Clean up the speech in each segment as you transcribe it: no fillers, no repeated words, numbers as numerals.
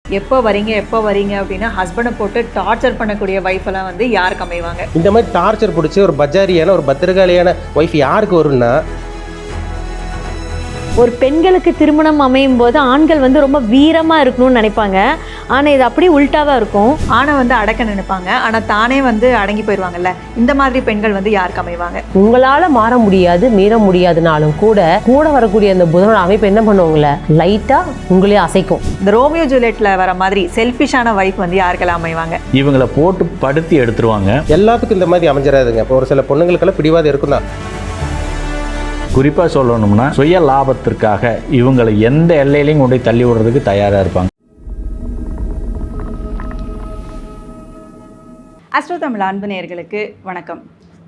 எப்போ வரீங்க அப்படின்னா ஹஸ்பண்டை போட்டு டார்ச்சர் பண்ணக்கூடிய வைஃபெல்லாம் வந்து யாருக்கு அமைவாங்க? இந்த மாதிரி டார்ச்சர் பிடிச்சி ஒரு பஜாரியான ஒரு பத்திரகாளியான ஒய்ஃப் யாருக்கு வரும்னா, ஒரு பெண்களுக்கு திருமணம் அமையும் போது ஆண்கள் வந்து ரொம்ப வீரமாக இருக்கணும்னு நினைப்பாங்க. ஆனால் இது அப்படியே உல்ட்டாவாக இருக்கும். ஆணை வந்து அடக்க நினைப்பாங்க, ஆனால் தானே வந்து அடங்கி போயிடுவாங்கல்ல. இந்த மாதிரி பெண்கள் வந்து யாருக்கு அமைவாங்க? உங்களால் மாற முடியாது, மீற முடியாதுனாலும் கூட வரக்கூடிய அந்த புதனோட அமைப்பு என்ன பண்ணுவாங்கள, லைட்டாக உங்களே அசைக்கும். இந்த ரோமியோ ஜூலியட்ல வர மாதிரி செல்ஃபிஷான வைஃப் வந்து யாருக்கெல்லாம் அமைவாங்க? இவங்களை போட்டு படுத்தி எடுத்துருவாங்க. எல்லாத்துக்கும் இந்த மாதிரி அமைஞ்சிடாதுங்க. இப்போ ஒரு சில பொண்ணுங்களுக்கெல்லாம் பிடிவாதம் இருக்கும் தான். குறிப்பாக சொல்லணும்னா சுய லாபத்திற்காக இவங்களை எந்த எல்லையிலையும் கொண்டு போய் தள்ளி விடுறதுக்கு தயாராக இருப்பாங்க. ஆஸ்ட்ரோ தமிழ் அன்பு நேயர்களுக்கு வணக்கம்.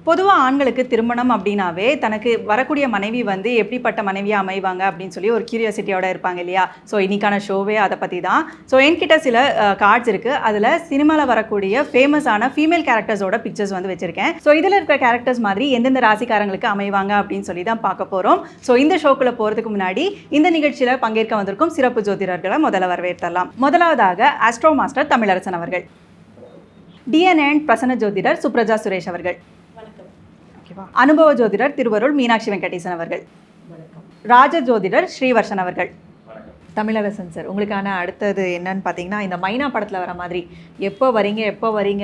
பொதுவாக ஆண்களுக்கு திருமணம் அப்படின்னாவே தனக்கு வரக்கூடிய மனைவி வந்து எப்படிப்பட்ட மனைவியாக அமைவாங்க அப்படின்னு சொல்லி ஒரு கியூரியாசிட்டியோடு இருப்பாங்க இல்லையா? ஸோ இன்னைக்கான ஷோவே அதை பற்றி தான். ஸோ என்கிட்ட சில கார்ட்ஸ் இருக்குது. அதில் சினிமாவில் வரக்கூடிய ஃபேமஸான ஃபீமேல் கேரக்டர்ஸோட பிக்சர்ஸ் வந்து வச்சுருக்கேன். ஸோ இதில் இருக்கிற கேரக்டர்ஸ் மாதிரி எந்தெந்த ராசிக்காரங்களுக்கு அமைவாங்க அப்படின்னு சொல்லி தான் பார்க்க போகிறோம். ஸோ இந்த ஷோக்குள்ளே போகிறதுக்கு முன்னாடி இந்த நிகழ்ச்சியில் பங்கேற்க வந்திருக்கும் சிறப்பு ஜோதிடர்களை முதல்ல வரவேற்றலாம். முதலாவதாக ஆஸ்ட்ரோ மாஸ்டர் தமிழரசன் அவர்கள், டிஎன்ஏ அண்ட் பிரசன்ன ஜோதிடர் சுப்ரஜா சுரேஷ் அவர்கள், அனுபவ ஜோதிடர் திருவருள் மீனாட்சி வெங்கடேசன் அவர்கள், ராஜ ஜோதிடர் ஸ்ரீவர்ஷன் அவர்கள். தமிழரசன் சார், உங்களுக்கான அடுத்தது என்னன்னு பார்த்தீங்கன்னா, இந்த மைனா படத்தில் வர மாதிரி எப்போ வரீங்க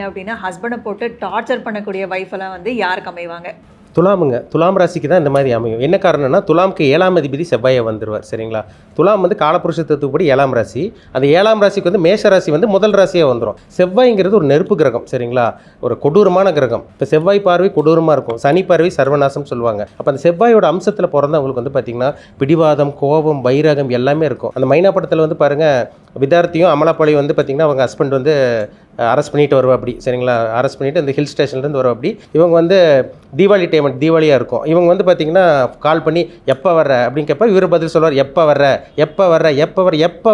அப்படின்னா ஹஸ்பண்டை போட்டு டார்ச்சர் பண்ணக்கூடிய வைஃபெல்லாம் வந்து யாருக்கு அமைவாங்க? துலாமுங்க. துலாம் ராசிக்கு தான் இந்த மாதிரி அமையும். என்ன காரணம்னா, துலாமுக்கு 7ஆம் அதிபதி செவ்வாயை வந்துடுவார். சரிங்களா? துலாம் வந்து காலப்புருஷத்துக்குப்படி 7ஆம் ராசி. அந்த 7ஆம் ராசிக்கு வந்து மேஷ ராசி வந்து முதல் ராசியாக வந்துடும். செவ்வாய்ங்கிறது ஒரு நெருப்பு கிரகம். சரிங்களா? ஒரு கொடூரமான கிரகம். இப்போ செவ்வாய் பார்வை கொடூரமாக இருக்கும், சனி பார்வை சர்வநாசம் சொல்லுவாங்க. அப்போ அந்த செவ்வாயோட அம்சத்தில் பிறந்தவங்களுக்கு வந்து பார்த்திங்கன்னா பிடிவாதம், கோபம், வைராகம் எல்லாமே இருக்கும். அந்த மைனா படத்தில் வந்து பாருங்கள், விதார்த்தியும் அமலாபாளையும் வந்து பார்த்திங்கன்னா அவங்க ஹஸ்பண்ட் வந்து அரெஸ்ட் பண்ணிட்டு வருவா அப்படி. சரிங்களா? அரெஸ்ட் பண்ணிவிட்டு அந்த ஹில் ஸ்டேஷன்லேருந்து வருவா அப்படி. இவங்க வந்து தீபாவளி டைம், தீபாவளியாக இருக்கும். இவங்க வந்து பார்த்திங்கன்னா கால் பண்ணி எப்போ வர்ற அப்படின்னு கேட்பா. இவர் பதில் சொல்வார், எப்போ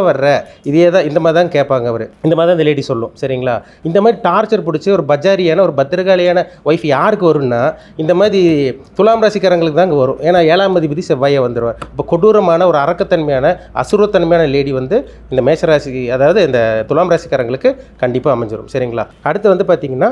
வர்ற இதே தான், இந்த மாதிரி தான் கேட்பாங்க அவர். இந்த மாதிரி தான் இந்த லேடி சொல்லும். சரிங்களா? இந்த மாதிரி டார்ச்சர் பிடிச்சி ஒரு பஜாரியான ஒரு பத்திரகாளியான ஒய்ஃப் யாருக்கு வரும்னா, இந்த மாதிரி துலாம் ராசிக்காரங்களுக்கு தாங்க வரும். ஏன்னா 7ஆம் அதிபதி செவ்வாயை வந்துடுவார். இப்போ கொடூரமான ஒரு அரக்கத்தன்மையான அசுரத்தன்மையான லேடி வந்து இந்த மேஷராசி, அதாவது இந்த துலாம் ராசிக்காரங்களுக்கு கண்டிப்பாக அமைஞ்சிடும். சரிங்களா? அடுத்து வந்து பார்த்தீங்கன்னா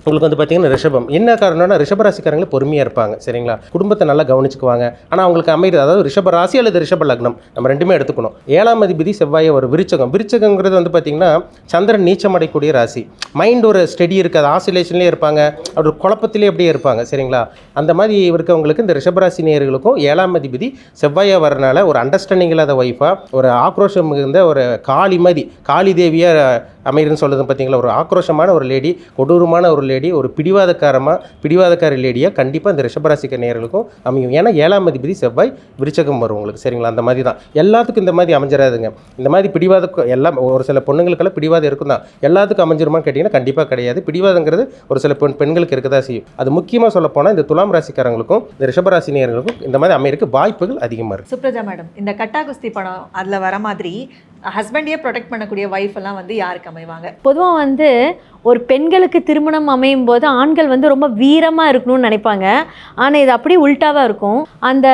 உங்களுக்கு வந்து பார்த்தீங்கன்னா ரிஷபம். என்ன காரணம்னா, ரிஷபராசிக்காரங்களே பொறுமையாக இருப்பாங்க. சரிங்களா? குடும்பத்தை நல்லா கவனிச்சுக்குவாங்க. ஆனால் அவங்களுக்கு அமைகிறது, அதாவது ரிஷப ராசி அல்லது ரிஷப லக்னம், நம்ம ரெண்டுமே எடுத்துக்கணும். 7ஆம் அதிபதி செவ்வாயை ஒரு விருச்சகம். விருச்சகங்கிறது வந்து பார்த்திங்கன்னா சந்திரன் நீச்சம் அடையக்கூடிய ராசி. மைண்ட் ஒரு ஸ்டெடி இருக்காது, ஆசிலேஷன்லேயே இருப்பாங்க, ஒரு குழப்பத்திலே அப்படியே இருப்பாங்க. சரிங்களா? அந்த மாதிரி இருக்கவங்களுக்கு இந்த ரிஷபராசி நேயர்களுக்கும் 7ஆம் அதிபதி செவ்வாயாக வரனால ஒரு அண்டர்ஸ்டாண்டிங் இல்லாத ஒய்ஃபாக, ஒரு ஆக்ரோஷம் இருந்த ஒரு காளி மாதிரி, காளி தேவியாக அமைகிறன்னு சொல்லுது பார்த்தீங்களா? ஒரு ஆக்ரோஷமான ஒரு லேடி, கொடூரமான ஒரு லேடி, ஒரு பிடிவாதக்கார லேடியாக கண்டிப்பாக இந்த ரிஷபராசிக்க நேயர்களுக்கும் அமையும். ஏன்னா 7ஆம் அதிபதி செவ்வாய் விருச்சகம் வரும் உங்களுக்கு. சரிங்களா? அந்த மாதிரி தான் எல்லாத்துக்கும் இந்த மாதிரி அமைஞ்சிடாதுங்க. இந்த மாதிரி பிடிவாதம் எல்லாம் ஒரு சில பொண்ணுங்களுக்கெல்லாம் பிடிவாதம் இருக்கும் தான். எல்லாத்துக்கும் அமைஞ்சிருமான்னு கேட்டிங்கன்னா கண்டிப்பாக கிடையாது. பிடிவாதங்கிறது ஒரு சில பெண்களுக்கு இருக்க தான் செய்யும். அது முக்கியமாக சொல்ல போனால் இந்த துலாம் ராசிக்காரங்களுக்கும் இந்த ரிஷபராசி நேயர்களுக்கும் இந்த மாதிரி அமையறதுக்கு வாய்ப்புகள் அதிகமாக இருக்குது. சுப்ரஜா மேடம், இந்த கட்டா குஸ்தி படம் அதில் வர மாதிரி ஹஸ்பண்டையே ப்ரொடெக்ட் பண்ணக்கூடிய வைஃப் எல்லாம் வந்து யாருக்கு அமைவாங்க? பொதுவாக வந்து ஒரு பெண்களுக்கு திருமணம் அமையும் போது ஆண்கள் வந்து ரொம்ப வீரமாக இருக்கணும்னு நினைப்பாங்க. ஆனால் இது அப்படியே உல்ட்டாவாக இருக்கும். அந்த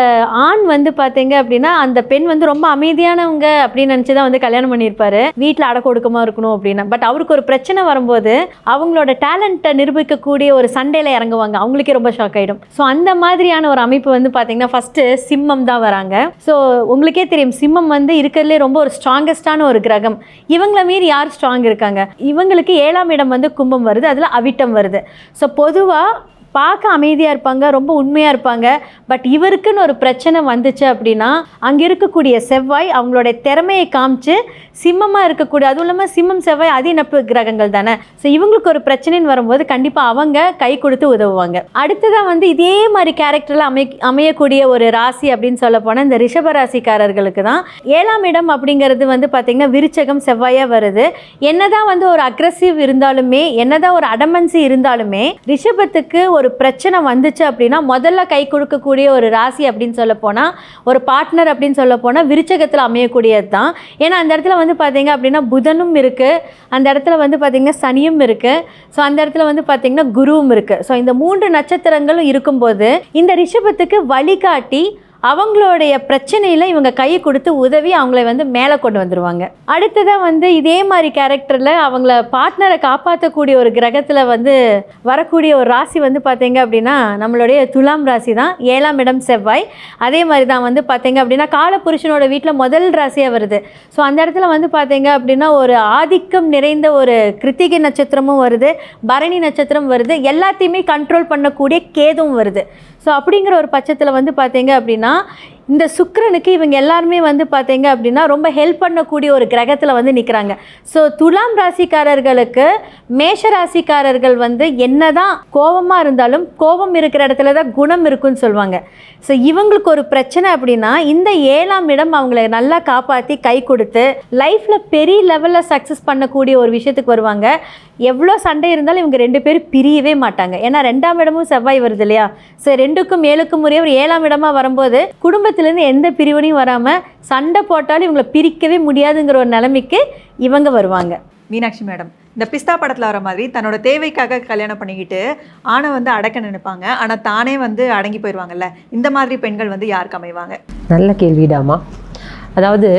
ஆண் வந்து பார்த்தீங்க அப்படின்னா அந்த பெண் வந்து ரொம்ப அமைதியானவங்க அப்படின்னு நினச்சி தான் வந்து கல்யாணம் பண்ணியிருப்பாரு, வீட்டில் அடக்கொடுக்கமாக இருக்கணும் அப்படின்னு. பட் அவருக்கு ஒரு பிரச்சனை வரும்போது அவங்களோட டேலண்ட்டை நிரூபிக்கக்கூடிய ஒரு சண்டையில் இறங்குவாங்க. அவங்களுக்கே ரொம்ப ஷாக் ஆகிடும். ஸோ அந்த மாதிரியான ஒரு அமைப்பு வந்து பார்த்தீங்கன்னா ஃபஸ்ட்டு சிம்மம் தான் வராங்க. ஸோ உங்களுக்கே தெரியும், சிம்மம் வந்து இருக்கிறதுலே ரொம்ப ஒரு ஸ்ட்ராங்கஸ்டான ஒரு கிரகம். இவங்கள மீறி யார் ஸ்ட்ராங் இருக்காங்க? இவங்களுக்கு 7ஆம் இடம் வந்து கும்பம் வருது, அதில் அவிட்டம் வருது. ஸோ பொதுவாக பார்க்க அமைதியாக இருப்பாங்க, ரொம்ப உண்மையாக இருப்பாங்க. பட் இவருக்குன்னு ஒரு பிரச்சனை வந்துச்சு அப்படின்னா அங்கே இருக்கக்கூடிய செவ்வாய் அவங்களுடைய திறமையை காமிச்சு சிம்மமாக இருக்கக்கூடிய, அதுவும் இல்லாமல் சிம்மம் செவ்வாய் அதிநட்பு கிரகங்கள் தானே. ஸோ இவங்களுக்கு ஒரு பிரச்சனைன்னு வரும்போது கண்டிப்பாக அவங்க கை கொடுத்து உதவுவாங்க. அடுத்ததான் வந்து இதே மாதிரி கேரக்டரில் அமையக்கூடிய ஒரு ராசி அப்படின்னு சொல்ல போனால் இந்த ரிஷப ராசிக்காரர்களுக்கு தான் 7ஆம் இடம் அப்படிங்கிறது வந்து பார்த்திங்கன்னா விருச்சகம் செவ்வாயாக வருது. என்னதான் வந்து ஒரு அக்ரெசிவ் இருந்தாலுமே, என்னதான் ஒரு அடமன்சி இருந்தாலுமே, ரிஷபத்துக்கு ஒரு பிரச்சனை வந்துச்சு அப்படின்னா முதல்ல கை கொடுக்கக்கூடிய ஒரு ராசி அப்படின்னு சொல்ல போனால், ஒரு பார்ட்னர் அப்படின்னு சொல்ல போனால் விருச்சகத்தில் அமையக்கூடியது தான். ஏன்னா அந்த இடத்துல வந்து பார்த்தீங்க அப்படின்னா புதனும் இருக்குது, அந்த இடத்துல வந்து பார்த்திங்கன்னா சனியும் இருக்குது, ஸோ அந்த இடத்துல வந்து பார்த்திங்கன்னா குருவும் இருக்குது. ஸோ இந்த 3 நட்சத்திரங்களும் இருக்கும்போது இந்த ரிஷபத்துக்கு வழிகாட்டி அவங்களுடைய பிரச்சனையில் இவங்க கை கொடுத்து உதவி அவங்கள வந்து மேலே கொண்டு வந்துடுவாங்க. அடுத்ததாக வந்து இதே மாதிரி கேரக்டரில் அவங்கள பார்ட்னரை காப்பாற்றக்கூடிய ஒரு கிரகத்தில் வந்து வரக்கூடிய ஒரு ராசி வந்து பார்த்தீங்க அப்படின்னா நம்மளுடைய துலாம் ராசி தான். 7ஆம் இடம் செவ்வாய். அதே மாதிரி தான் வந்து பார்த்தீங்க அப்படின்னா காலபுருஷனோட வீட்டில் முதல் ராசியாக வருது. ஸோ அந்த இடத்துல வந்து பார்த்தீங்க அப்படின்னா ஒரு ஆதிக்கம் நிறைந்த ஒரு கிருத்திகை நட்சத்திரமும் வருது, பரணி நட்சத்திரம் வருது, எல்லாத்தையுமே கண்ட்ரோல் பண்ணக்கூடிய கேதுவும் வருது. ஸோ அப்படிங்கிற ஒரு பட்சத்தில் வந்து பார்த்தீங்க அப்படின்னா இந்த சுக்கிரனுக்கு இவங்க எல்லாருமே வந்து பார்த்தீங்க அப்படின்னா ரொம்ப ஹெல்ப் பண்ணக்கூடிய ஒரு கிரகத்தில் வந்து நிற்கிறாங்க. ஸோ துலாம் ராசிக்காரர்களுக்கு மேஷ ராசிக்காரர்கள் வந்து என்னதான் கோபமாக இருந்தாலும் கோபம் இருக்கிற இடத்துல தான் குணம் இருக்குன்னு சொல்லுவாங்க. ஸோ இவங்களுக்கு ஒரு பிரச்சனை அப்படின்னா இந்த 7ஆம் இடம் அவங்கள நல்லா காப்பாற்றி கை கொடுத்து லைஃப்பில் பெரிய லெவலில் சக்ஸஸ் பண்ணக்கூடிய ஒரு விஷயத்துக்கு வருவாங்க. எவ்வளோ சண்டை இருந்தாலும் இவங்க 2 பேரும் பிரியவே மாட்டாங்க. ஏன்னா 2ஆம் இடமும் செவ்வாய் வருது இல்லையா. ஸோ 2க்கும் 7க்கும் முறையே ஒரு 7ஆம் இடமாக வரும்போது குடும்பத்திலேருந்து எந்த பிரிவினையும் வராமல் சண்டை போட்டாலும் இவங்களை பிரிக்கவே முடியாதுங்கிற ஒரு நிலைமைக்கு இவங்க வருவாங்க. மீனாட்சி மேடம், இந்த பிஸ்தா படத்தில் வர மாதிரி தன்னோட தேவைக்காக கல்யாணம் பண்ணிக்கிட்டு ஆணை வந்து அடக்க நினைப்பாங்க, ஆனால் தானே வந்து அடங்கி போயிடுவாங்கல்ல, இந்த மாதிரி பெண்கள் வந்து யாருக்கு அமைவாங்க? நல்ல கேள்விடாமா. அதாவது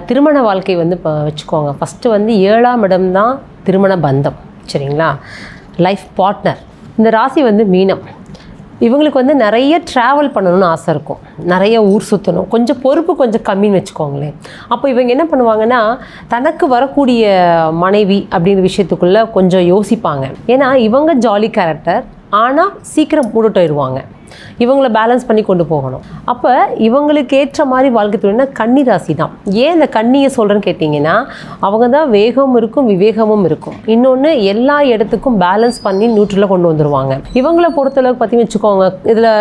திருமண வாழ்க்கை வந்து இப்போ வச்சுக்கோங்க. ஃபஸ்ட்டு வந்து 7ஆம் இடம் தான் திருமண பந்தம், சரிங்களா, லைஃப் பார்ட்னர். இந்த ராசி வந்து மீனம். இவங்களுக்கு வந்து நிறைய ட்ராவல் பண்ணணும்னு ஆசை இருக்கும், நிறைய ஊர் சுற்றணும், கொஞ்சம் பொறுப்பு கொஞ்சம் கம்மின்னு வச்சுக்கோங்களேன். அப்போ இவங்க என்ன பண்ணுவாங்கன்னா தனக்கு வரக்கூடிய மனைவி அப்படிங்கிற விஷயத்துக்குள்ளே கொஞ்சம் யோசிப்பாங்க. ஏன்னா இவங்க ஜாலி கேரக்டர், ஆனால் சீக்கிரம் மூடிட்டுருவாங்க. இவங்கள பேலன்ஸ் பண்ணி கொண்டு போகணும். அப்போ இவங்களுக்கு ஏற்ற மாதிரி வாழ்க்கை துணைனா கன்னி ராசி தான். ஏன் இந்த கன்னியை சொல்கிறேன்னு கேட்டிங்கன்னா அவங்க தான் வேகம் இருக்கும், விவேகமும் இருக்கும். இன்னொன்று எல்லா இடத்துக்கும் பேலன்ஸ் பண்ணி நியூட்ரலாக கொண்டு வந்துடுவாங்க. இவங்கள பொறுத்தளவுக்கு பார்த்தீங்கன்னு வச்சுக்கோங்க, இதில்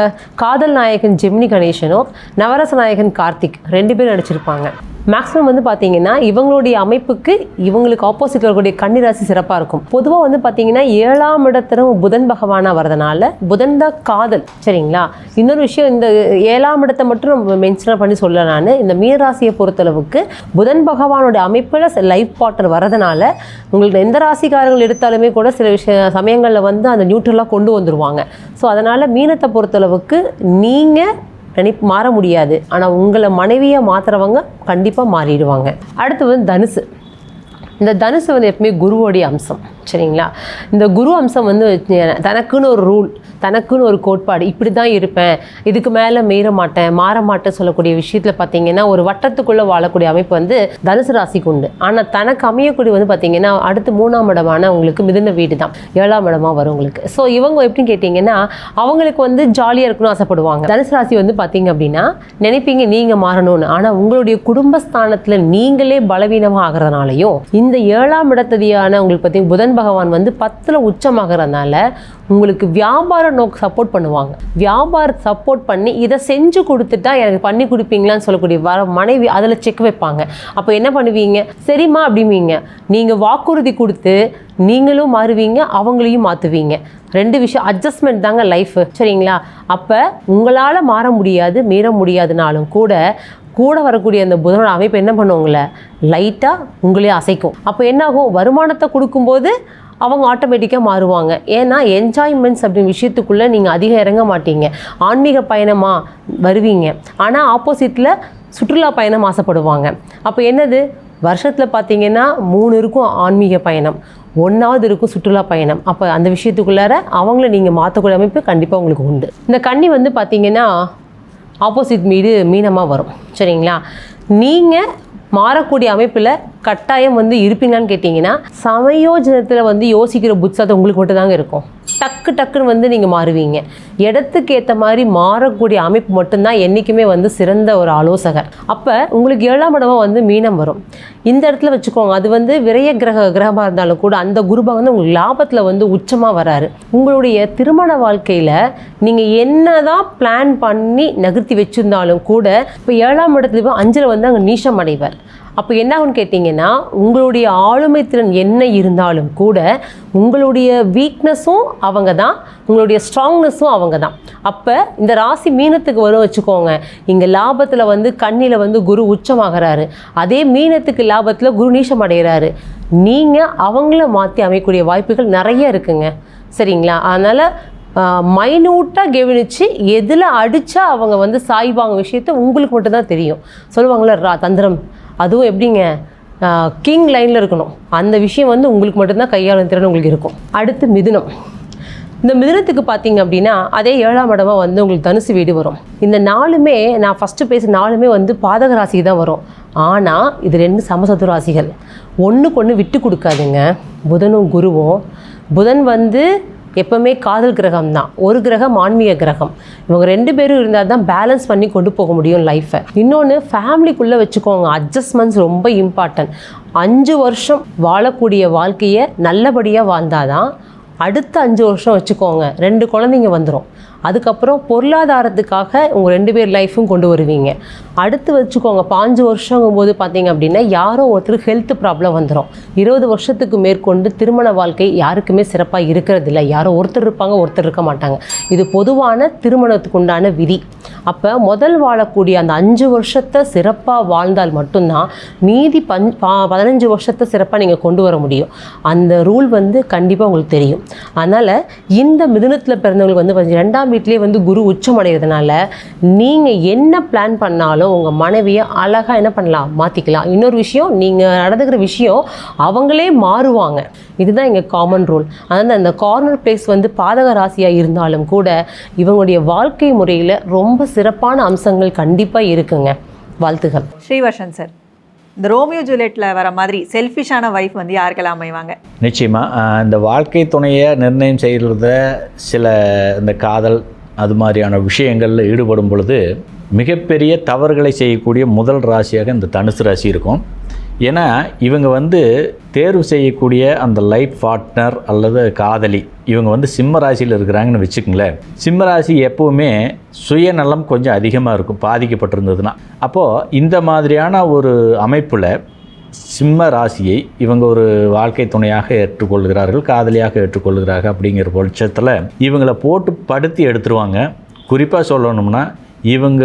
காதல் நாயகன் ஜெமினி கணேசனும் நவரச நாயகன் கார்த்திக் 2 பேரும் நடிச்சிருப்பாங்க. மேக்ஸிமம் வந்து பார்த்தீங்கன்னா இவங்களுடைய அமைப்புக்கு இவங்களுக்கு ஆப்போசிட்டில் இருக்கக்கூடிய கன்னிராசி சிறப்பாக இருக்கும். பொதுவாக வந்து பார்த்தீங்கன்னா 7ஆம் இடத்துல புதன் பகவானாக வரதுனால புதன் தான் காதல், சரிங்களா. இன்னொரு விஷயம், இந்த 7ஆம் இடத்தை மட்டும் நம்ம மென்ஷன் பண்ணி சொல்ல, நான் இந்த மீனராசியை பொறுத்தளவுக்கு புதன் பகவானோட அமைப்பில் லைஃப் பார்ட்னர் வரதுனால உங்களுக்கு எந்த ராசிக்காரர்கள் எடுத்தாலுமே கூட சில சமயங்களில் வந்து அந்த நியூட்ரலாக கொண்டு வந்துடுவாங்க. ஸோ அதனால் மீனத்தை பொறுத்தளவுக்கு நீங்கள் மாற முடியாது, ஆனால் உங்களை மனைவியை மாற்றுறவங்க கண்டிப்பாக மாறிடுவாங்க. அடுத்து வந்து தனுசு. இந்த தனுசு வந்து எப்பவுமே குருவோடைய அம்சம், சரிங்களா. இந்த குரு அம்சம் வந்து தனக்குன்னு ஒரு ரூல், தனக்குன்னு ஒரு கோட்பாடு, இப்படி தான் இருப்பேன், இதுக்கு மேலே மீற மாட்டேன், மாற மாட்டேன் சொல்லக்கூடிய விஷயத்தில் பார்த்தீங்கன்னா ஒரு வட்டத்துக்குள்ளே வாழக்கூடிய அமைப்பு வந்து தனுசு ராசிக்கு உண்டு. ஆனால் தனக்கு அமையக்கூடிய வந்து பார்த்தீங்கன்னா அடுத்து 3ஆம் இடமான உங்களுக்கு மிதுன வீடு தான் 7ஆம் இடமாக வரும் உங்களுக்கு. ஸோ இவங்க எப்படின்னு கேட்டிங்கன்னா அவங்களுக்கு வந்து ஜாலியாக இருக்கணும்னு ஆசைப்படுவாங்க. தனுசு ராசி வந்து பார்த்தீங்க அப்படின்னா நினைப்பீங்க நீங்கள் மாறணும்னு, ஆனால் உங்களுடைய குடும்பஸ்தானத்தில் நீங்களே பலவீனமாக ஆகிறதுனாலையும் இந்த 7ஆம் இடத்ததியான உங்களுக்கு பார்த்தீங்கன்னா புதன் பகவான் வந்து 10ல் உச்சமாகறதுனால உங்களுக்கு வியாபார நோக்கு சப்போர்ட் பண்ணுவாங்க. வியாபார சப்போர்ட் பண்ணி இதை செஞ்சு கொடுத்துட்டா எனக்கு பண்ணி கொடுப்பீங்களான்னு சொல்லக்கூடிய வர மனைவி அதில் செக் வைப்பாங்க. அப்போ என்ன பண்ணுவீங்க, சரிம்மா அப்படிவீங்க. நீங்கள் வாக்குறுதி கொடுத்து நீங்களும் மாறுவீங்க, அவங்களையும் மாற்றுவீங்க. 2 விஷயம் அட்ஜஸ்ட்மெண்ட் தாங்க லைஃபு, சரிங்களா. அப்போ உங்களால் மாற முடியாது, மீற முடியாதுனாலும் கூட வரக்கூடிய அந்த புதனோட அமைப்பு என்ன பண்ணுவாங்கள லைட்டாக உங்களே அசைக்கும். அப்போ என்னாகும், வருமானத்தை கொடுக்கும்போது அவங்க ஆட்டோமேட்டிக்காக மாறுவாங்க. ஏன்னா என்ஜாய்மெண்ட்ஸ் அப்படின்னு விஷயத்துக்குள்ளே நீங்கள் அதிகம் இறங்க மாட்டீங்க. ஆன்மீக பயணமாக வருவீங்க, ஆனால் ஆப்போசிட்டில் சுற்றுலா பயணம் ஆசைப்படுவாங்க. அப்போ என்னது, வருஷத்தில் பார்த்தீங்கன்னா 3 இருக்கும் ஆன்மீக பயணம், 1வது இருக்கும் சுற்றுலா பயணம். அப்போ அந்த விஷயத்துக்குள்ளார அவங்கள நீங்கள் மாற்றக்கூடிய அமைப்பு கண்டிப்பாக உங்களுக்கு உண்டு. இந்த கன்னி வந்து பார்த்தீங்கன்னா ஆப்போசிட் மீனமாக வரும், சரிங்களா. நீங்கள் மாறக்கூடிய அமைப்பில் கட்டாயம் வந்து இருப்பீங்களான்னு கேட்டிங்கன்னா சமயோஜனத்தில் வந்து யோசிக்கிற புட்சத்தை உங்களுக்கு மட்டும் தாங்க இருக்கும். டக்குன்னு வந்து நீங்கள் மாறுவீங்க. இடத்துக்கு ஏற்ற மாதிரி மாறக்கூடிய அமைப்பு மட்டும்தான் என்றைக்குமே வந்து சிறந்த ஒரு ஆலோசகர். அப்போ உங்களுக்கு 7ஆம் இடமாக வந்து மீனம் வரும். இந்த இடத்துல வச்சுக்கோங்க, அது வந்து விரைய கிரகமாக இருந்தாலும் கூட அந்த குருபா வந்து உங்களுக்கு லாபத்தில் வந்து உச்சமாக வராரு. உங்களுடைய திருமண வாழ்க்கையில் நீங்கள் என்ன தான் பிளான் பண்ணி நகர்த்தி வச்சுருந்தாலும் கூட இப்போ 7ஆம் இடத்துல போய் 5ல் வந்து அங்கே நீஷம் அடைவார். அப்போ என்ன ஆகுன்னு கேட்டிங்கன்னா உங்களுடைய ஆளுமை திறன் என்ன இருந்தாலும் கூட உங்களுடைய வீக்னஸும் அவங்க தான், உங்களுடைய ஸ்ட்ராங்னஸும் அவங்க தான். அப்போ இந்த ராசி மீனத்துக்கு வரும் வச்சுக்கோங்க, இங்கே லாபத்தில் வந்து கன்னியில் வந்து குரு உச்சமாகறாரு, அதே மீனத்துக்கு லாபத்தில் குரு நீஷம் அடைகிறாரு. நீங்கள் அவங்கள மாற்றி அமைக்கக்கூடிய வாய்ப்புகள் நிறைய இருக்குங்க, சரிங்களா. அதனால் மைன்யூட்டாக கவனித்து எதில் அடித்தா அவங்க வந்து சாய்வாங்க விஷயத்த உங்களுக்கு மட்டும்தான் தெரியும். சொல்லுவாங்களே தந்திரம், அதுவும் எப்படிங்க கிங் லைனில் இருக்கணும், அந்த விஷயம் வந்து உங்களுக்கு மட்டும்தான் கையாளும் திறன் உங்களுக்கு இருக்கும். அடுத்து மிதுனம். இந்த மிதுனத்துக்கு பார்த்தீங்க அப்படின்னா அதே 7ஆம் இடமா வந்து உங்களுக்கு தனுசு வீடு வரும். இந்த நாளுமே நான் ஃபஸ்ட்டு பேச நாளுமே வந்து பாதக ராசிக்கு தான் வரும். ஆனால் இது 2 சமசத்துவ ராசிகள், ஒன்றுக்கு ஒன்று விட்டு கொடுக்காதுங்க. புதனும் குருவும், புதன் வந்து எப்போவுமே காதல் கிரகம் தான், ஒரு கிரகம் ஆன்மீக கிரகம். இவங்க 2 பேரும் இருந்தால் தான் பேலன்ஸ் பண்ணி கொண்டு போக முடியும் லைஃப்பை. இன்னொன்று ஃபேமிலிக்குள்ளே வச்சுக்கோங்க, அட்ஜஸ்ட்மெண்ட்ஸ் ரொம்ப இம்பார்ட்டன்ட். 5 வருஷம் வாழக்கூடிய வாழ்க்கையை நல்லபடியாக வாழ்ந்தால் தான் அடுத்த 5 வருஷம் வச்சுக்கோங்க 2 குழந்தைங்க வந்துடும். அதுக்கப்புறம் பொருளாதாரத்துக்காக உங்கள் 2 பேர் லைஃப்பும் கொண்டு வருவீங்க. அடுத்து வச்சுக்கோங்க 5 வருஷங்கும் போது பார்த்தீங்க அப்படின்னா யாரோ ஒருத்தருக்கு ஹெல்த் ப்ராப்ளம் வந்துடும். 20 வருஷத்துக்கு மேற்கொண்டு திருமண வாழ்க்கை யாருக்குமே சிறப்பாக இருக்கிறதில்ல. யாரோ ஒருத்தர் இருப்பாங்க, ஒருத்தர் இருக்க மாட்டாங்க. இது பொதுவான திருமணத்துக்கு உண்டான விதி. அப்போ முதல் வாழக்கூடிய அந்த 5 வருஷத்தை சிறப்பாக வாழ்ந்தால் மட்டும்தான் மீதி 15 வருஷத்தை சிறப்பாக நீங்கள் கொண்டு வர முடியும். அந்த ரூல் வந்து கண்டிப்பாக உங்களுக்கு தெரியும். அதனால் இந்த மிதுனத்தில் பிறந்தவங்களுக்கு வந்து 2ஆம் வீட்டிலே வந்து குரு உச்சம் அடைகிறதுனால நீங்கள் என்ன பிளான் பண்ணாலும் உங்கள் மனைவியை அழகாக என்ன பண்ணலாம், மாற்றிக்கலாம். இன்னொரு விஷயம், நீங்கள் நடந்துக்கிற விஷயம் அவங்களே மாறுவாங்க. இதுதான் இங்கே காமன் ரூல். அதனால் அந்த கார்னர் பிளேஸ் வந்து பாதக ராசியாக இருந்தாலும் கூட இவங்களுடைய வாழ்க்கை முறையில் ரொம்ப சிறப்பான அம்சங்கள் கண்டிப்பாக இருக்குங்க. வாழ்த்துகள். ஸ்ரீவர்ஷன் சார், இந்த ரோமியோ ஜூலியட்டில் வர மாதிரி செல்ஃபிஷான வைஃப் வந்து யாருக்கெல்லாம் அமைவாங்க? நிச்சயமாக இந்த வாழ்க்கை துணையை நிர்ணயம் செய்கிறத சில இந்த காதல் அது மாதிரியான விஷயங்களில் ஈடுபடும் பொழுது மிகப்பெரிய தவறுகளை செய்யக்கூடிய முதல் ராசியாக இந்த தனுசு ராசி இருக்கும். ஏன்னா இவங்க வந்து தேர்வு செய்யக்கூடிய அந்த லைஃப் பார்ட்னர் அல்லது காதலி இவங்க வந்து சிம்ம ராசியில் இருக்கிறாங்கன்னு வச்சுக்கோங்களேன். சிம்ம ராசி எப்போவுமே சுயநலம் கொஞ்சம் அதிகமாக இருக்கும் பாதிக்கப்பட்டிருந்ததுன்னா. அப்போது இந்த மாதிரியான ஒரு அமைப்பில் சிம்ம ராசியை இவங்க ஒரு வாழ்க்கை துணையாக ஏற்றுக்கொள்கிறார்கள், காதலியாக ஏற்றுக்கொள்கிறார்கள். அப்படிங்கிற பட்சத்தில் இவங்களை போட்டு படுத்தி எடுத்துருவாங்க. குறிப்பாக சொல்லணும்னா இவங்க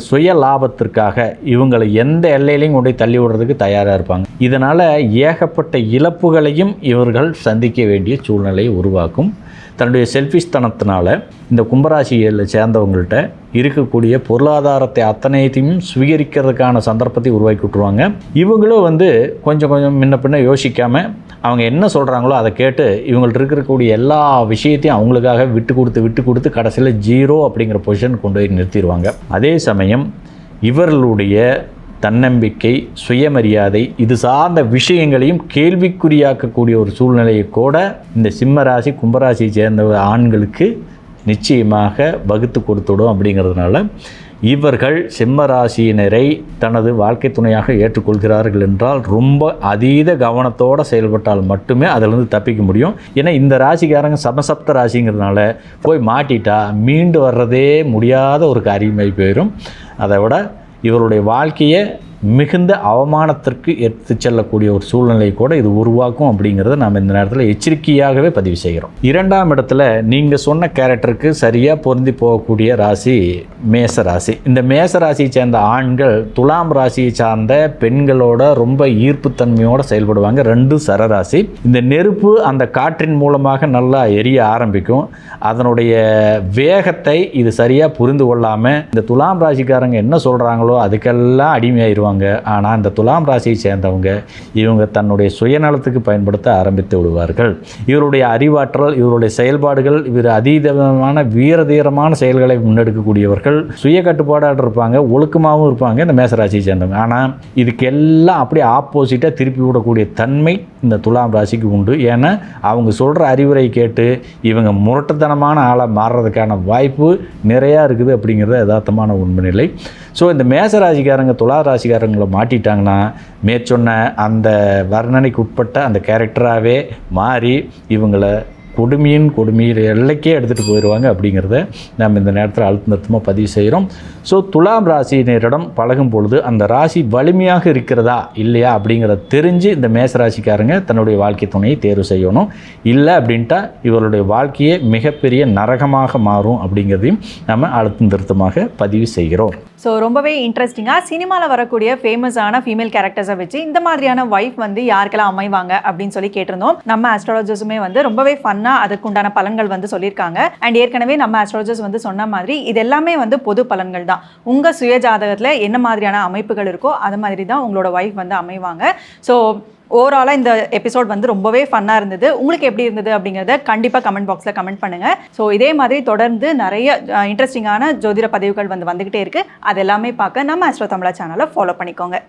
சுய லாபத்திற்காக இவங்களை எந்த எல்லையிலையும் கொண்டு தள்ளி விடுறதுக்கு தயாராக இருப்பாங்க. இதனால் ஏகப்பட்ட இழப்புகளையும் இவர்கள் சந்திக்க வேண்டிய சூழ்நிலையை உருவாக்கும். தன்னுடைய செல்ஃபிஷ்தனத்தினால இந்த கும்பராசியில் சேர்ந்தவங்கள்ட்ட இருக்கக்கூடிய பொருளாதாரத்தை அத்தனையத்தையும் சுவீகரிக்கிறதுக்கான சந்தர்ப்பத்தை உருவாக்கி விட்டுருவாங்க. இவங்களும் வந்து கொஞ்சம் முன்ன பின்ன யோசிக்காமல் அவங்க என்ன சொல்கிறாங்களோ அதை கேட்டு இவங்கள்ட்ட இருக்கக்கூடிய எல்லா விஷயத்தையும் அவங்களுக்காக விட்டு கொடுத்து கடைசியில் 0 அப்படிங்கிற பொசிஷன் கொண்டு போய் நிறுத்திடுவாங்க. அதே சமயம் இவர்களுடைய தன்னம்பிக்கை, சுயமரியாதை இது சார்ந்த விஷயங்களையும் கேள்விக்குறியாக்கக்கூடிய ஒரு சூழ்நிலையை கூட இந்த சிம்ம ராசி கும்பராசியை சேர்ந்த ஆண்களுக்கு நிச்சயமாக வகுத்து கொடுத்துடும். அப்படிங்கிறதுனால இவர்கள் சிம்ம ராசியினரை தனது வாழ்க்கை துணையாக ஏற்றுக்கொள்கிறார்கள் என்றால் ரொம்ப அதீத கவனத்தோடு செயல்பட்டால் மட்டுமே அதிலிருந்து தப்பிக்க முடியும். ஏன்னா இந்த ராசிக்காரங்க சமசப்த ராசிங்கிறதுனால போய் மாட்டிட்டா மீண்டு வர்றதே முடியாத ஒரு காரியமாகி போயிடும். அதை விட இவருடைய வாழ்க்கையை மிகுந்த அவமானத்திற்கு எடுத்து செல்லக்கூடிய ஒரு சூழ்நிலை கூட இது உருவாக்கும். அப்படிங்கிறத நாம் இந்த நேரத்தில் எச்சரிக்கையாகவே பதிவு செய்கிறோம். 2ஆம் இடத்துல நீங்கள் சொன்ன கேரக்டருக்கு சரியாக பொருந்தி போகக்கூடிய ராசி மேச ராசி. இந்த மேச ராசியை சேர்ந்த ஆண்கள் துலாம் ராசியை சார்ந்த பெண்களோட ரொம்ப ஈர்ப்புத்தன்மையோடு செயல்படுவாங்க. 2 சரராசி. இந்த நெருப்பு அந்த காற்றின் மூலமாக நல்லா எரிய ஆரம்பிக்கும். அதனுடைய வேகத்தை இது சரியாக புரிந்து கொள்ளாமல் இந்த துலாம் ராசிக்காரங்க என்ன சொல்கிறாங்களோ அதுக்கெல்லாம் அடிமையாயிருவாங்க. ஆனால் இந்த துலாம் ராசியை சேர்ந்தவங்க இவங்க தன்னுடைய சுயநலத்துக்கு பயன்படுத்த ஆரம்பித்து விடுவார்கள். இவருடைய அறிவாற்றல், இவருடைய செயல்பாடுகள், இவர் அதீதமான வீரதீரமான செயல்களை முன்னெடுக்கக்கூடியவர்கள், சுய கட்டுப்பாடாக இருப்பாங்க, ஒழுக்கமாகவும் இருப்பாங்க இந்த மேசராசியை சேர்ந்தவங்க. ஆனால் இதுக்கெல்லாம் அப்படியே ஆப்போசிட்டாக திருப்பி விடக்கூடிய தன்மை இந்த துலாம் ராசிக்கு உண்டு. ஏன்னா அவங்க சொல்கிற அறிவுரை கேட்டு இவங்க முரட்டுத்தனமான ஆளாக மாறுறதுக்கான வாய்ப்பு நிறையா இருக்குது. அப்படிங்கிறது யதார்த்தமான உண்மை நிலை. ஸோ இந்த மேசராசிக்காரங்க துலா ராசிக்காரங்களை மாட்டிட்டாங்கன்னா மேற்சொன்ன அந்த வர்ணனைக்கு உட்பட்ட அந்த கேரக்டராகவே மாறி இவங்களை கொடுமையில் எல்லைக்கே எடுத்துகிட்டு போயிடுவாங்க. அப்படிங்கிறத நம்ம இந்த நேரத்தில் அழுத்தமாக பதிவு செய்கிறோம். ஸோ துலாம் ராசியினரிடம் பழகும் பொழுது அந்த ராசி வலிமையாக இருக்கிறதா இல்லையா அப்படிங்கிறத தெரிஞ்சு இந்த மேசராசிக்காரங்க தன்னுடைய வாழ்க்கை துணையை தேர்வு செய்யணும். இல்லை அப்படின்ட்டா இவருடைய வாழ்க்கையே மிகப்பெரிய நரகமாக மாறும். அப்படிங்கிறதையும் நம்ம அழுத்தமாக பதிவு செய்கிறோம். ஸோ ரொம்பவே இன்ட்ரெஸ்டிங்காக சினிமாவில் வரக்கூடிய ஃபேமஸான ஃபீமேல் கேரக்டர்ஸை வச்சு இந்த மாதிரியான ஒய்ஃப் வந்து யாருக்கெல்லாம் அமைவாங்க அப்படின்னு சொல்லி கேட்டிருந்தோம். நம்ம ஆஸ்ட்ராலஜர்ஸுமே வந்து ரொம்பவே ஃபன்னாக அதுக்குண்டான பலன்கள் வந்து சொல்லியிருக்காங்க. அண்ட் ஏற்கனவே நம்ம ஆஸ்ட்ராலஜர்ஸ் வந்து சொன்ன மாதிரி இது எல்லாமே வந்து பொது பலன்கள் தான். உங்கள் சுய ஜாதகத்தில் என்ன மாதிரியான அமைப்புகள் இருக்கோ அது மாதிரி தான் உங்களோட ஒய்ஃப் வந்து அமைவாங்க. ஸோ ஓவராலாக இந்த எபிசோட் வந்து ரொம்பவே ஃபன்னாக இருந்தது. உங்களுக்கு எப்படி இருந்தது அப்படிங்கிறத கண்டிப்பாக கமெண்ட் பாக்ஸில் கமெண்ட் பண்ணுங்கள். ஸோ இதே மாதிரி தொடர்ந்து நிறைய இன்ட்ரெஸ்டிங்கான ஜோதிட பதிவுகள் வந்துக்கிட்டே இருக்குது. அது எல்லாமே பார்க்க நம்ம ஆஸ்ட்ரோ தமிழா சேனலை ஃபாலோ பண்ணிக்கோங்க.